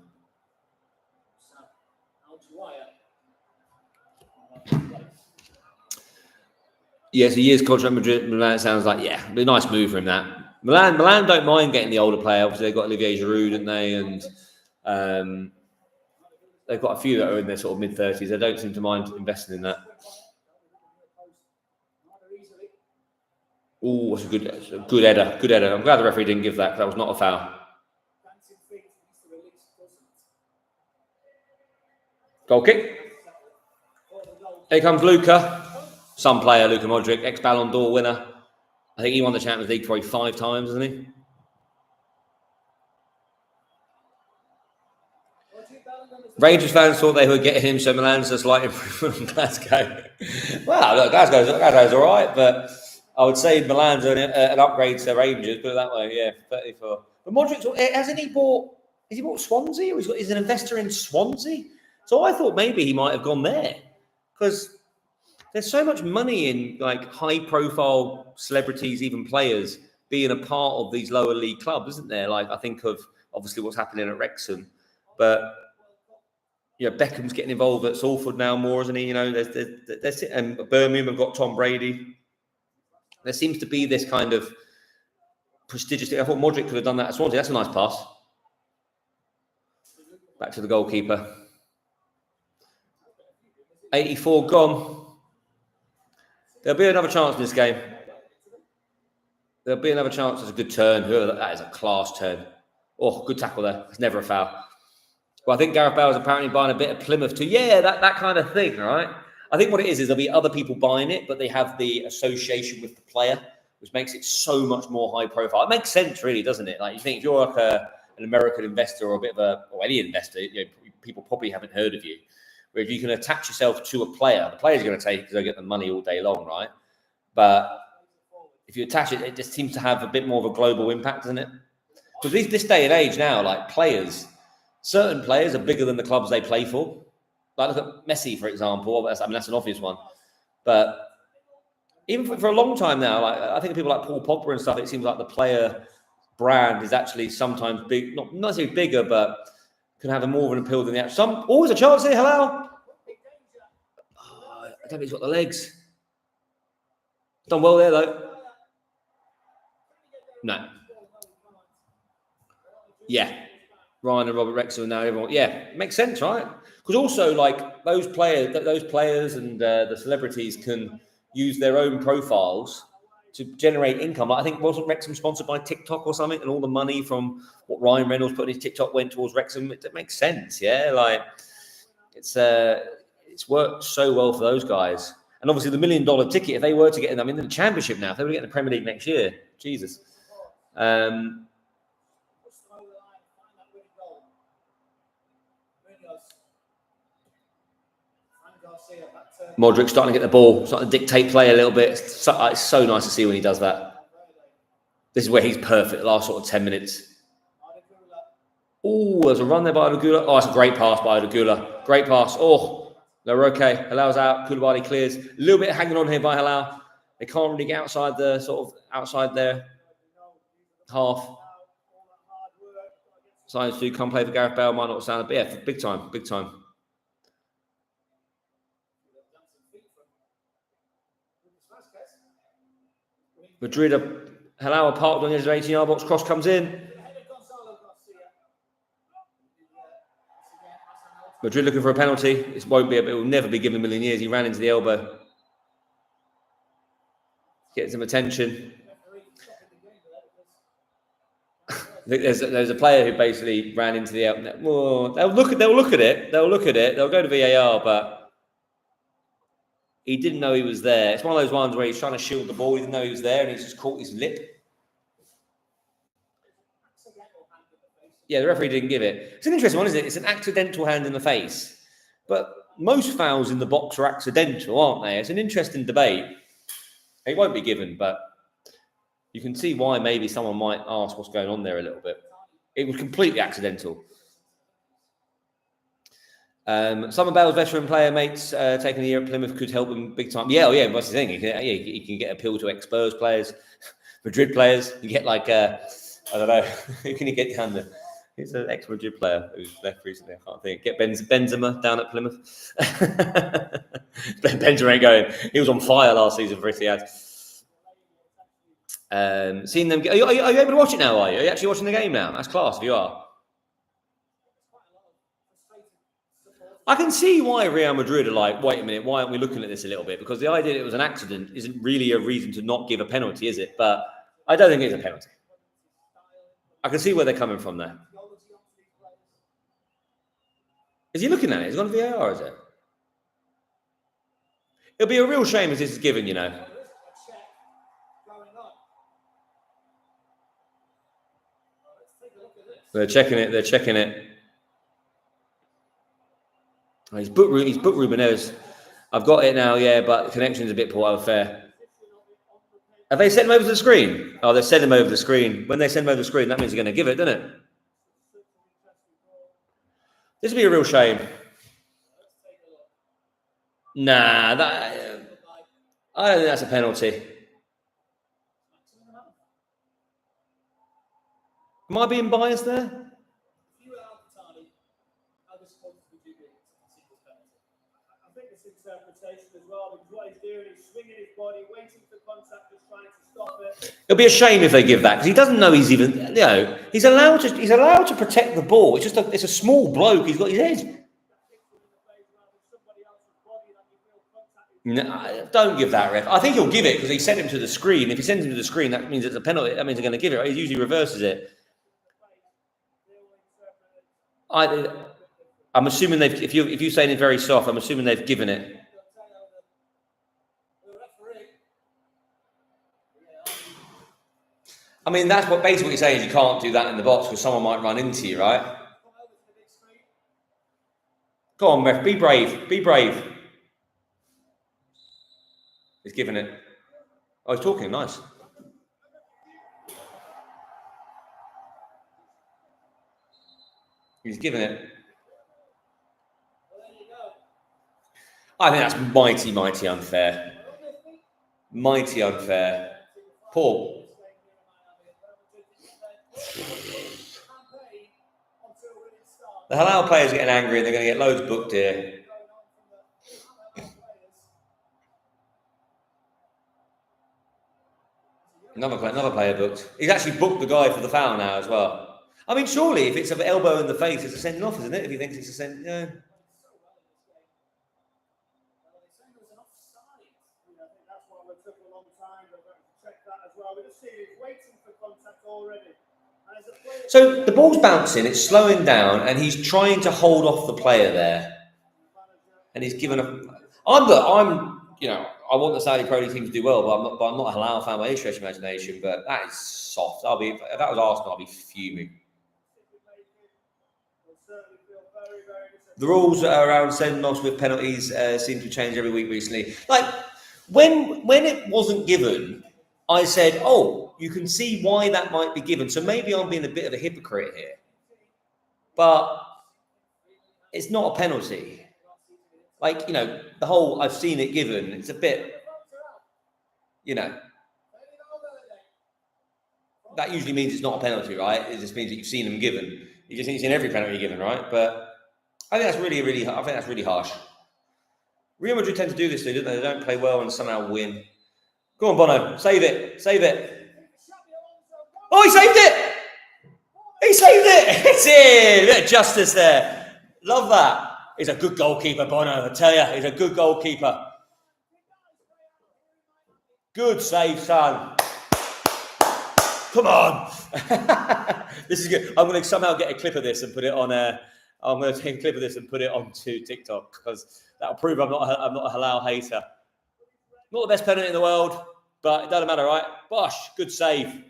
Yeah, it's a year's contract. Madrid, Milan sounds like, yeah, it'd be a nice move for him. That Milan don't mind getting the older player. Obviously, they've got Olivier Giroud, didn't they? And they've got a few that are in their sort of mid-30s. They don't seem to mind investing in that. Oh, that's a good header. Good header. I'm glad the referee didn't give that because that was not a foul. Goal kick. Here comes Luka. Some player, Luka Modric, ex-Ballon d'Or winner. I think he won the Champions League probably 5 times, hasn't he? Rangers fans thought they were getting him, so Milan's a slight improvement on Glasgow. Well, look, Glasgow's all right, but I would say Milan's an upgrade to Rangers, put it that way, yeah, 34. But Modric, hasn't he bought, has he bought Swansea? Or he's an investor in Swansea? So I thought maybe he might have gone there, because there's so much money in like high-profile celebrities, even players, being a part of these lower league clubs, isn't there? Like I think of obviously what's happening at Wrexham, but you know Beckham's getting involved at Salford now more, isn't he? You know, there's and Birmingham have got Tom Brady. There seems to be this kind of prestigious thing. I thought Modric could have done that at Swansea. That's a nice pass. Back to the goalkeeper. 84 gone. There'll be another chance in this game. There'll be another chance. There's a good turn. That is a class turn. Oh, good tackle there. It's never a foul. Well, I think Gareth Bale is apparently buying a bit of Plymouth too. Yeah, that kind of thing, right? I think what it is there'll be other people buying it, but they have the association with the player, which makes it so much more high profile. It makes sense, really, doesn't it? Like you think if you're like an American investor or a bit of or any investor, you know, people probably haven't heard of you. Where if you can attach yourself to a player, the player's going to take it because they get the money all day long, right? But if you attach it, it just seems to have a bit more of a global impact, doesn't it? Because this day and age now, like certain players are bigger than the clubs they play for. Like look at Messi, for example. That's an obvious one. But even for a long time now, like I think of people like Paul Pogba and stuff, it seems like the player brand is actually sometimes big, not necessarily bigger, but can have a more of an appeal than the actual. Always a chance here, Hilal. Oh, I don't think he's got the legs. Done well there, though. No. Yeah. Ryan and Robert Wrexham and now everyone. Yeah, makes sense, right? Because also, like, those players and the celebrities can use their own profiles to generate income. Like, I think wasn't Wrexham sponsored by TikTok or something, and all the money from what Ryan Reynolds put in his TikTok went towards Wrexham. It makes sense, yeah. Like it's worked so well for those guys, and obviously the $1 million ticket. If they were to get them in the Championship now, if they were to get in the Premier League next year, Jesus. Modric starting to get the ball, starting to dictate play a little bit. It's so nice to see when he does that. This is where he's perfect, the last sort of 10 minutes. Oh, there's a run there by Odagula. Oh, it's a great pass by Odagula. Great pass. Oh, no, we're okay. Hilal's out. Koulibaly clears. A little bit hanging on here by Hilal. They can't really get outside their half. Science to come play for Gareth Bale might not sound, but yeah, big time. Madrid, Hilal parked on the edge of the 18-yard box. Cross comes in. Madrid looking for a penalty. It will never be given a million years. He ran into the elbow. Gets some attention. I think there's a player who basically ran into the elbow. Well, they'll look at it. They'll go to VAR, but he didn't know he was there. It's one of those ones where he's trying to shield the ball. He didn't know he was there, and he's just caught his lip. Yeah, the referee didn't give it. It's an interesting one, isn't it? It's an accidental hand in the face. But most fouls in the box are accidental, aren't they? It's an interesting debate. It won't be given, but you can see why maybe someone might ask what's going on there a little bit. It was completely accidental. Some of Bale's veteran player mates taking the year at Plymouth could help him big time. Yeah, that's the thing. He can get appeal to ex-Spurs players, Madrid players. You get like, I don't know, who can you get down there? He's an ex-Madrid player who's left recently. I can't think. Get Benzema down at Plymouth. Benzema ain't going. He was on fire last season for Etihad. Seeing them. Are you able to watch it now? Are you actually watching the game now? That's class if you are. I can see why Real Madrid are like, wait a minute, why aren't we looking at this a little bit? Because the idea that it was an accident isn't really a reason to not give a penalty, is it? But I don't think it's a penalty. I can see where they're coming from there. Is he looking at it? Is it on VAR, is it? It'll be a real shame if this is given, you know. They're checking it. Oh, he's booked Ruben Neves. I've got it now, yeah, but the connection's a bit poor, fair. Have they sent him over to the screen? Oh, they sent him over the screen. When they send him over the screen, that means they're going to give it, doesn't it? This would be a real shame. Nah, I don't think that's a penalty. Am I being biased there? It'll be a shame if they give that because he doesn't know he's even. You know, he's allowed to protect the ball. It's just it's a small bloke. He's got his head. No, don't give that, ref. I think he'll give it because he sent him to the screen. If he sends him to the screen, that means it's a penalty. That means they're going to give it. Right? He usually reverses it. I'm assuming they've. If you saying it very soft, I'm assuming they've given it. I mean, that's what basically what you're saying is you can't do that in the box because someone might run into you, right? Go on, ref. Be brave. Be brave. He's giving it. Oh, he's talking. Nice. He's giving it. I think that's mighty, mighty unfair. Mighty unfair. Paul. The Hilal players are getting angry and they're going to get loads booked here. Another player booked. He's actually booked the guy for the foul now as well. I mean, surely if it's an elbow in the face, it's a sending off, isn't it? If he thinks it's a sending, yeah. So the ball's bouncing, it's slowing down, and he's trying to hold off the player there. And he's given a. I want the Saudi Pro League team to do well, but I'm not a Hilal fan by any stretch of imagination. But that is soft. If that was Arsenal, I'll be fuming. The rules around sending offs with penalties seem to change every week recently. Like when it wasn't given, I said, "Oh, you can see why that might be given." So maybe I'm being a bit of a hypocrite here, but it's not a penalty. Like, the whole I've seen it given, it's a bit, that usually means it's not a penalty, right? It just means that you've seen them given. You just think you've seen every penalty given, right? But I think that's really harsh. Real Madrid tend to do this, don't they? They don't play well and somehow win. Go on, Bono. Save it. Oh, he saved it! It's in! Bit of justice there. Love that. He's a good goalkeeper, Bono. I tell you, he's a good goalkeeper. Good save, son. Come on. This is good. I'm going to somehow get a clip of this and put it on. I'm going to take a clip of this and put it onto TikTok because that'll prove I'm not a Hilal hater. Not the best penalty in the world, but it doesn't matter, right? Bosh, good save.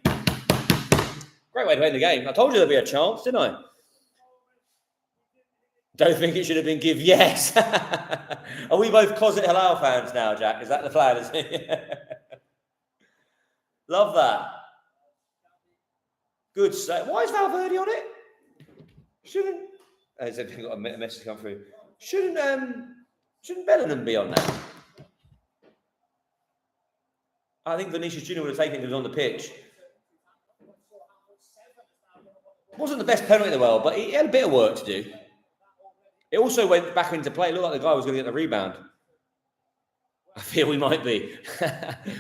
Great way to end the game. I told you there'd be a chance, didn't I? Don't think it should have been given. Yes. Are we both closet Hilal fans now, Jack? Is that the plan? Is it? Love that. Good save. Why is Valverde on it? Shouldn't. Has got a message come through? Shouldn't Bellingham be on that? I think Vinicius Junior would have taken it if he was on the pitch. It wasn't the best penalty in the world, but he had a bit of work to do. It also went back into play. It looked like the guy was going to get the rebound. I feel we might be.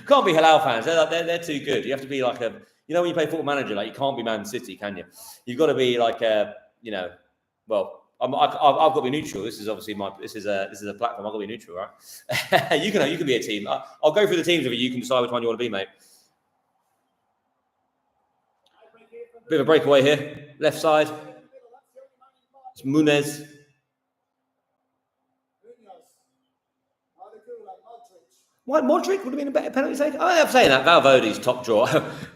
Can't be Hilal fans. They're too good. You have to be like a, when you play Football Manager, like you can't be Man City, can you? You've got to be like a, well, I've got to be neutral. This is obviously this is a platform. I've got to be neutral, right? you can be a team. I'll go through the teams with you. You can decide which one you want to be, mate. Bit of a breakaway here. Left side. It's Munez. Why Modric would have been a better penalty take? I'm saying that. Valverde's top draw.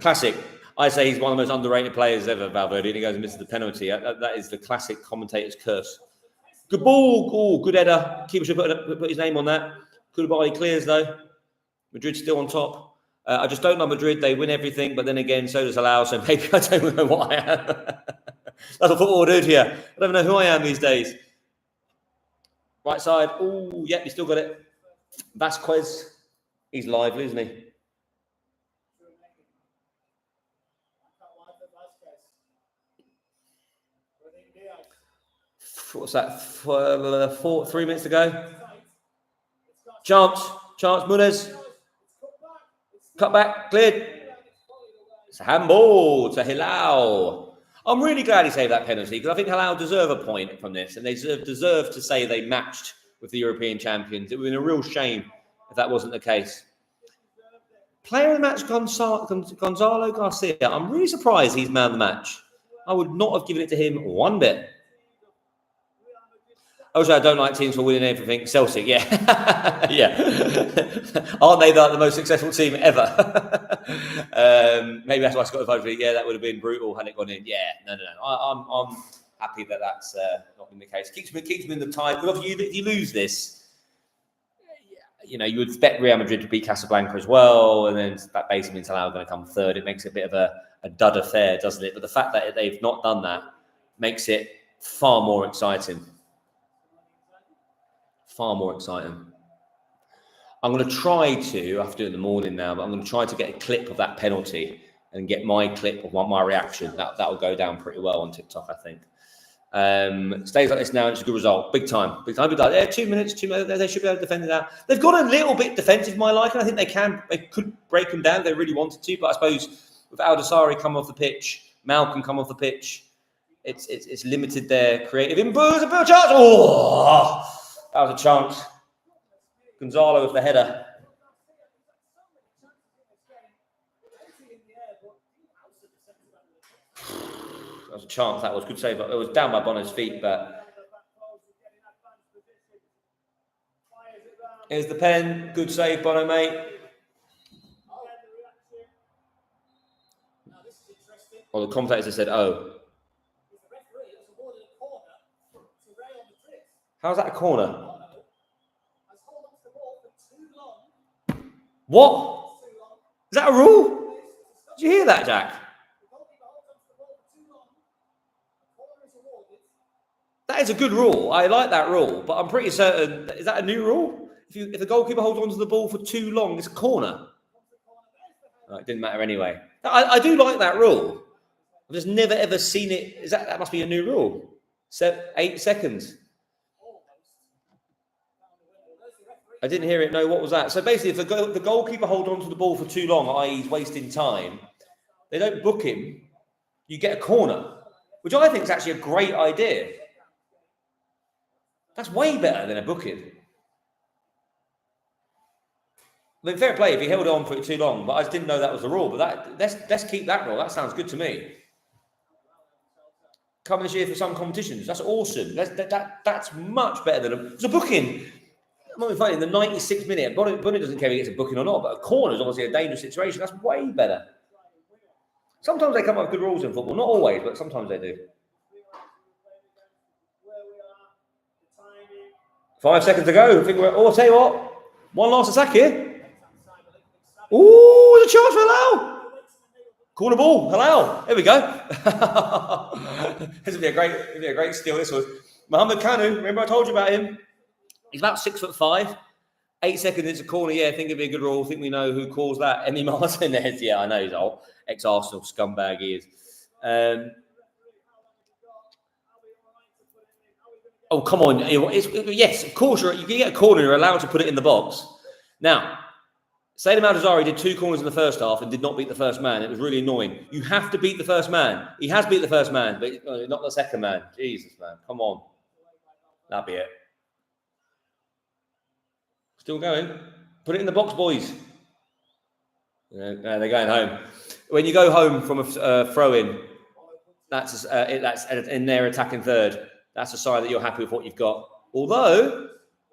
Classic. I say he's one of the most underrated players ever, Valverde, and he goes and misses the penalty. That is the classic commentator's curse. Good ball. Oh, good header. Keeper should put his name on that. Koulibaly clears, though. Madrid's still on top. I just don't know Madrid. They win everything, but then again, so does Hilal, so maybe I don't know what I am. That's what football will do to you. I don't know who I am these days. Right side. Oh, yep, you still got it. Vasquez. He's lively, isn't he? What's that? 3 minutes to go. Chance, Munez. Cut back, cleared. It's a handball to Hilal. I'm really glad he saved that penalty because I think Hilal deserve a point from this and they deserve to say they matched with the European champions. It would have been a real shame if that wasn't the case. Player of the match, Gonzalo Garcia. I'm really surprised he's man of the match. I would not have given it to him one bit. Also, I don't like teams for winning everything. Celtic, yeah. Yeah. Aren't they the most successful team ever? Maybe that's why Scott voted for it. Yeah, that would have been brutal had it gone in. Yeah, no. I'm happy that that's not been the case. Keeps me in the tie. Because if you lose this, you would expect Real Madrid to beat Casablanca as well, and then that basically means Hilal going to come third. It makes it a bit of a dud affair, doesn't it? But the fact that they've not done that makes it far more exciting. Far more exciting. I'm going to try to, I have to do it in the morning now, but I'm going to try to get a clip of that penalty and get my clip of my reaction. That will go down pretty well on TikTok, I think. Stays like this now, it's a good result. Big time. Yeah, 2 minutes, they should be able to defend it out. They've got a little bit defensive, my liking. I think they could break them down if they really wanted to, but I suppose with Aldasari come off the pitch, Malcolm come off the pitch, it's limited their creative input. A bit of chance. Oh! That was a chance. Gonzalo with the header. That was a chance. That was good save. It was down by Bono's feet, but here's the pen. Good save, Bono, mate. Well, the commentator said, "Oh." How's that a corner? What? Is that a rule? Did you hear that, Jack? That is a good rule. I like that rule, but I'm pretty certain, is that a new rule? If the goalkeeper holds onto the ball for too long, it's a corner. Oh, it didn't matter anyway. I do like that rule. I've just never ever seen it. That must be a new rule. 8 seconds. I didn't hear it. No, what was that? So basically, if the goalkeeper holds on to the ball for too long, i.e. he's wasting time, they don't book him, you get a corner, which I think is actually a great idea. That's way better than a booking. I mean, fair play if he held on for it too long, but I just didn't know that was the rule. But let's keep that rule. That sounds good to me. Coming this year for some competitions. That's awesome. That's much better than a booking. I'm not funny, in the 96th minute, Bonnie doesn't care if he gets a booking or not, but a corner is obviously a dangerous situation. That's way better. Sometimes they come up with good rules in football. Not always, but sometimes they do. 5 seconds to go. I'll tell you what. One last attack here. Ooh, there's a chance for Hilal. Corner ball, Hilal. Here we go. This would be a great steal. This was Mohamed Kanu. Remember I told you about him? He's about 6'5". 8 seconds into corner. Yeah, I think it'd be a good rule. I think we know who calls that. Emi Martinez. Yeah, I know he's old. Ex-Arsenal scumbag he is. Oh, come on. Yes, of course, you can get a corner. You're allowed to put it in the box. Now, Sayyid Al-Jazari did 2 corners in the first half and did not beat the first man. It was really annoying. You have to beat the first man. He has beat the first man, but not the second man. Jesus, man. Come on. That'll be it. Still going. Put it in the box, boys. They're going home. When you go home from a throw-in, that's in their attacking third. That's a sign that you're happy with what you've got. Although,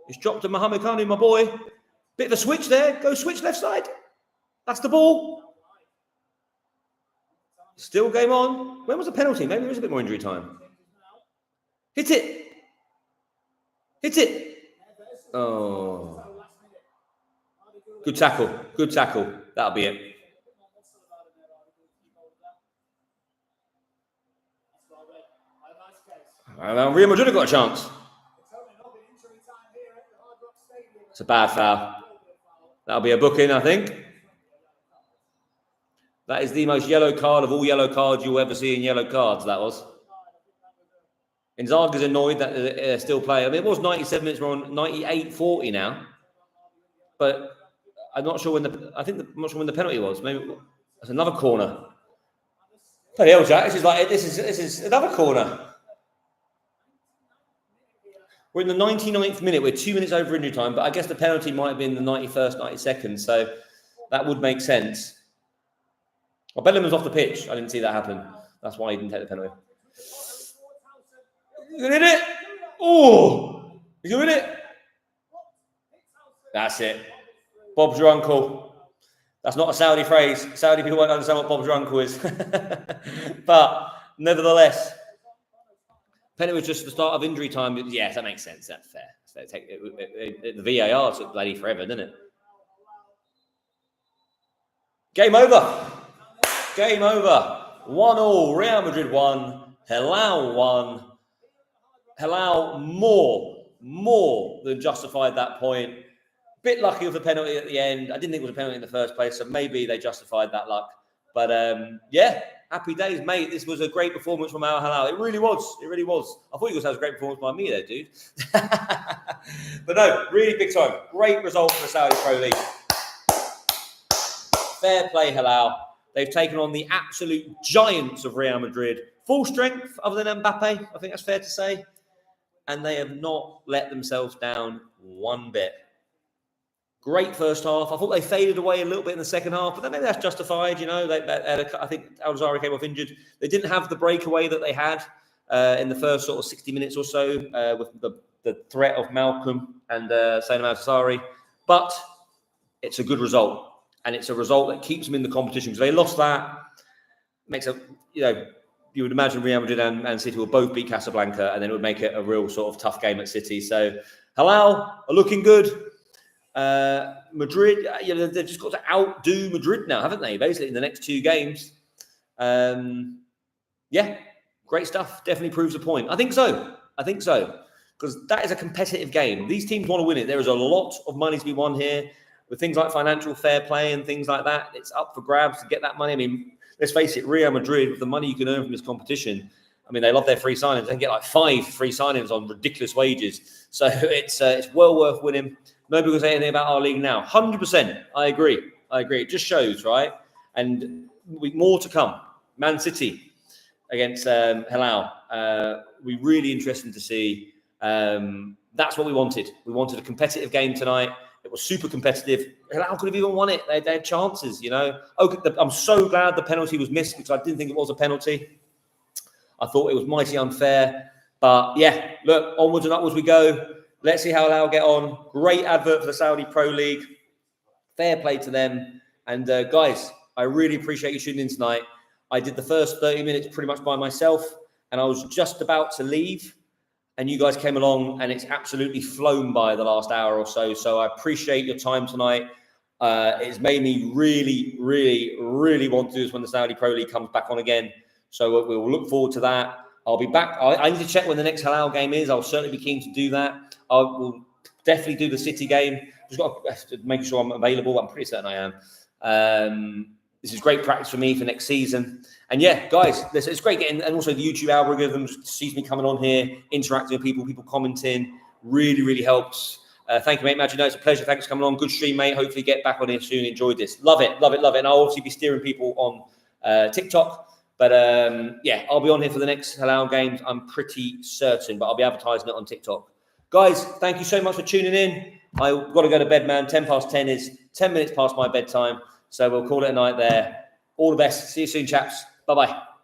it's dropped to Mohamed Kanu, my boy. Bit of a switch there. Go switch left side. That's the ball. Still game on. When was the penalty? Maybe there is a bit more injury time. Hit it. Hit it. Oh. Good tackle. Good tackle. That'll be it. Real Madrid have got a chance. It's a bad foul. That'll be a booking, I think. That is the most yellow card of all yellow cards you'll ever see in yellow cards, that was. Inzaghi's annoyed that they're still playing. I mean, it was 97 minutes, we're on 98-40 now. But I'm not sure when I'm not sure when the penalty was. Maybe that's another corner. Bloody hell, Jack, this is another corner. We're in the 99th minute. We're 2 minutes over injury time, but I guess the penalty might have been the 91st, 92nd, so that would make sense. Well, Bellingham's off the pitch. I didn't see that happen. That's why he didn't take the penalty. He's going to hit it. Oh, he's going to hit it. That's it. Bob's your uncle. That's not a Saudi phrase. Saudi people won't understand what Bob's your uncle is. But nevertheless, penalty was just the start of injury time. Yeah, that makes sense. That's fair. So the VAR took bloody forever, didn't it? Game over. Game over. 1-1. Real Madrid 1. Hilal 1. Hilal more than justified that point. Bit lucky with the penalty at the end. I didn't think it was a penalty in the first place, so maybe they justified that luck. But yeah, happy days, mate. This was a great performance from Al Hilal. It really was. It really was. I thought you guys had a great performance by me there, dude. But no, really big time. Great result for the Saudi Pro League. Fair play, Hilal. They've taken on the absolute giants of Real Madrid. Full strength, other than Mbappe, I think that's fair to say. And they have not let themselves down one bit. Great first half. I thought they faded away a little bit in the second half, but then maybe that's justified. You know, I think Al-Jazari came off injured. They didn't have the breakaway that they had in the first sort of 60 minutes or so with the threat of Malcolm and Sayyid Al-Jazari. But it's a good result, and it's a result that keeps them in the competition. Because they lost that, makes a you would imagine Real Madrid and City will both beat Casablanca, and then it would make it a real sort of tough game at City. So Hilal are looking good. Madrid, they've just got to outdo Madrid now, haven't they? Basically, in the next 2 games. Yeah, great stuff. Definitely proves the point. I think so. Because that is a competitive game. These teams want to win it. There is a lot of money to be won here. With things like financial fair play and things like that, it's up for grabs to get that money. I mean, let's face it, Real Madrid, with the money you can earn from this competition, I mean, they love their free signings. They can get like 5 free signings on ridiculous wages. So it's well worth winning. Nobody can say anything about our league now. 100%. I agree. It just shows, right? And more to come. Man City against Hilal. We're really interesting to see. That's what we wanted. We wanted a competitive game tonight. It was super competitive. Hilal could have even won it. They had chances, you know. I'm so glad the penalty was missed because I didn't think it was a penalty. I thought it was mighty unfair. But yeah, look, onwards and upwards we go. Let's see how Hilal get on. Great advert for the Saudi Pro League. Fair play to them. And guys, I really appreciate you tuning in tonight. I did the first 30 minutes pretty much by myself, and I was just about to leave, and you guys came along, and it's absolutely flown by the last hour or so. So I appreciate your time tonight. It's made me really, really, really want to do this when the Saudi Pro League comes back on again. So we'll look forward to that. I'll be back. I need to check when the next Hilal game is. I'll certainly be keen to do that. I will definitely do the City game. Just got to make sure I'm available. I'm pretty certain I am. This is great practice for me for next season. And yeah, guys, it's great getting, and also the YouTube algorithm sees me coming on here, interacting with people commenting, really, really helps. Thank you, mate. Imagine, it's a pleasure. Thanks for coming on. Good stream, mate. Hopefully get back on here soon. Enjoyed this. Love it. And I'll obviously be steering people on TikTok. But yeah, I'll be on here for the next Hilal games. I'm pretty certain, but I'll be advertising it on TikTok. Guys, thank you so much for tuning in. I've got to go to bed, man. 10 past 10 is 10 minutes past my bedtime. So we'll call it a night there. All the best. See you soon, chaps. Bye-bye.